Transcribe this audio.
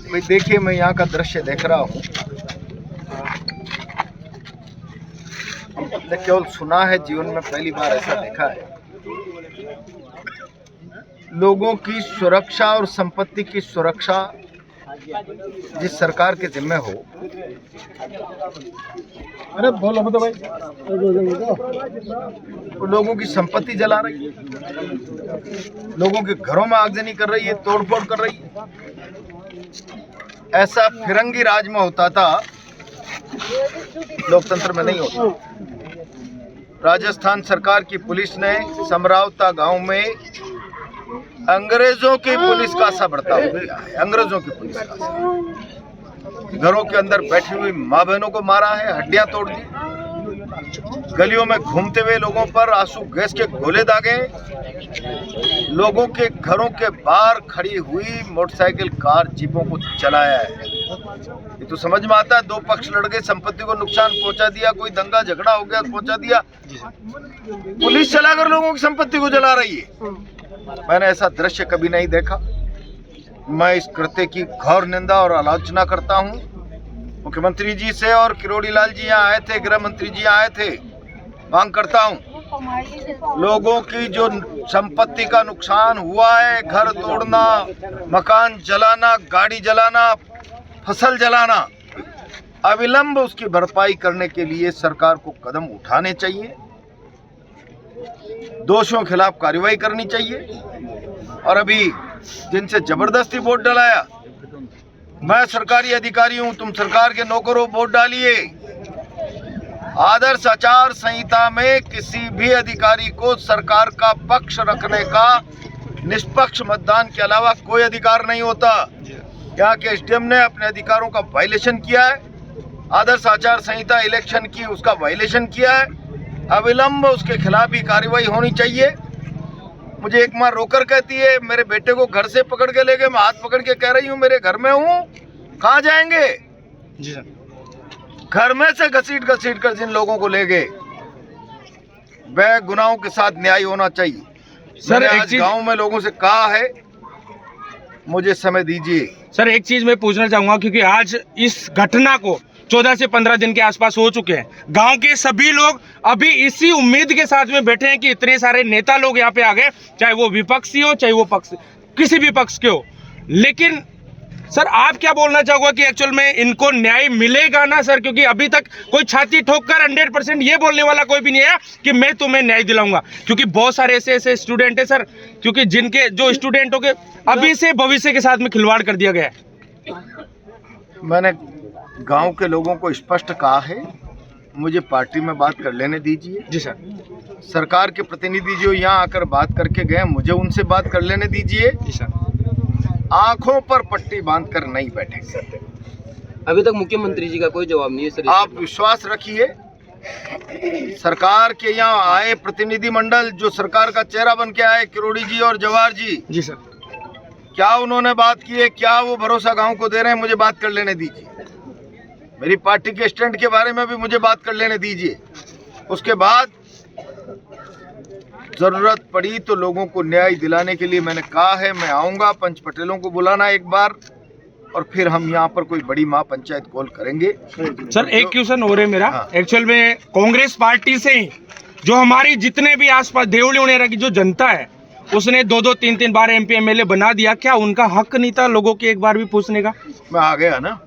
भाई देखिए, मैं यहाँ का दृश्य देख रहा हूँ। हमने केवल सुना है, जीवन में पहली बार ऐसा देखा है। लोगों की सुरक्षा और संपत्ति की सुरक्षा जिस सरकार के जिम्मे हो, अरे बोलो तो भाई, वो लोगों की संपत्ति जला रही है, लोगों के घरों में आगजनी कर रही है, तोड़फोड़ कर रही है। ऐसा फिरंगी राज में होता था, लोकतंत्र में नहीं होता। राजस्थान सरकार की पुलिस ने समरावता गांव में अंग्रेजों की पुलिस का सा बर्ताव किया है। अंग्रेजों की पुलिस का सा घरों के अंदर बैठी हुई माँ बहनों को मारा है, हड्डियां तोड़ दी, गलियों में घूमते हुए लोगों पर आंसू गैस के गोले दागे, लोगों के घरों के बाहर खड़ी हुई मोटरसाइकिल, कार, जीपों को जलाया है। ये तो समझ में आता है, दो पक्ष लड़ गए, संपत्ति को नुकसान पहुंचा दिया, कोई दंगा झगड़ा हो गया, पहुंचा दिया। पुलिस चलाकर लोगों की संपत्ति को जला रही है। मैंने ऐसा दृश्य कभी नहीं देखा। मैं इस कृत्य की घोर निंदा और आलोचना करता हूं। मुख्यमंत्री जी से और किरोड़ी लाल जी यहाँ आए थे, गृह मंत्री जी आए थे। मांग करता हूं, लोगों की जो संपत्ति का नुकसान हुआ है, घर तोड़ना, मकान जलाना, गाड़ी जलाना, फसल जलाना, अविलंब उसकी भरपाई करने के लिए सरकार को कदम उठाने चाहिए। दोषियों के खिलाफ कार्रवाई करनी चाहिए। और अभी जिनसे जबरदस्ती वोट डलाया, मैं सरकारी अधिकारी हूं, तुम सरकार के नौकरों, वोट डालिए। आदर्श आचार संहिता में किसी भी अधिकारी को सरकार का पक्ष रखने का निष्पक्ष मतदान के अलावा कोई अधिकार नहीं होता। यहाँ के एसडीएम ने अपने अधिकारों का वायलेशन किया है। आदर्श आचार संहिता इलेक्शन की, उसका वायलेशन किया है। अविलंब उसके खिलाफ भी कार्रवाई होनी चाहिए। मुझे एक माँ रोकर कहती है, मेरे बेटे को घर से पकड़ के ले गए। मैं हाथ पकड़ के कह रही हूँ, मेरे घर में हूँ, कहाँ जाएंगे? जी सर। घर में से घसीट कर जिन लोगों को ले गए, वह गुनाहों के साथ न्याय होना चाहिए। सर, मैंने आज गांव में लोगों से कहा है, मुझे समय दीजिए। सर, एक चीज मैं पूछना चाहूंगा, क्योंकि आज इस घटना को 14 से 15 दिन के आसपास हो चुके हैं। गांव के सभी लोग अभी इसी उम्मीद के साथ में बैठे हैं कि इतने सारे नेता लोग यहाँ पे आ गए, चाहे वो विपक्षी हो, चाहे वो पक्ष, किसी भी पक्ष के हो। लेकिन सर, आप क्या बोलना चाहोगे कि एक्चुअल में इनको न्याय मिलेगा ना सर? क्योंकि अभी तक कोई छाती ठोककर 100% ये बोलने वाला कोई भी नहीं है कि मैं तुम्हें न्याय दिलाऊंगा। क्योंकि बहुत सारे ऐसे स्टूडेंट है सर, क्योंकि जिनके जो स्टूडेंटों के अभी से भविष्य के साथ में खिलवाड़ कर दिया गया है। मैंने गांव के लोगों को स्पष्ट कहा है, मुझे पार्टी में बात कर लेने दीजिए। जी सर। सरकार के प्रतिनिधि जो यहाँ आकर बात करके गए, मुझे उनसे बात कर लेने दीजिए। जी सर। आंखों पर पट्टी बांधकर नहीं बैठेंगे। अभी तक मुख्यमंत्री जी का कोई जवाब नहीं है सर। आप विश्वास रखिए, सरकार के यहाँ आए प्रतिनिधि मंडल जो सरकार का चेहरा बन के आए, किरोड़ी जी और जवाहर जी, जी सर, क्या उन्होंने बात की है? क्या वो भरोसा गांव को दे रहे हैं? मुझे बात कर लेने दीजिए। मेरी पार्टी के स्टैंड के बारे में भी मुझे बात कर लेने दीजिए। उसके बाद जरूरत पड़ी तो लोगों को न्याय दिलाने के लिए मैंने कहा है, मैं आऊंगा। पंच पटेलों को बुलाना एक बार, और फिर हम यहाँ पर कोई बड़ी महापंचायत कॉल करेंगे। सर, एक क्वेश्चन हो रहा है मेरा। हाँ। एक्चुअल में कांग्रेस पार्टी से ही जो हमारी जितने भी आसपास देवली उड़ेरा की जो जनता है, उसने 2-2, 3-3 बार MP MLA बना दिया। क्या उनका हक नहीं था लोगों के एक बार भी पूछने का? मैं आ गया ना।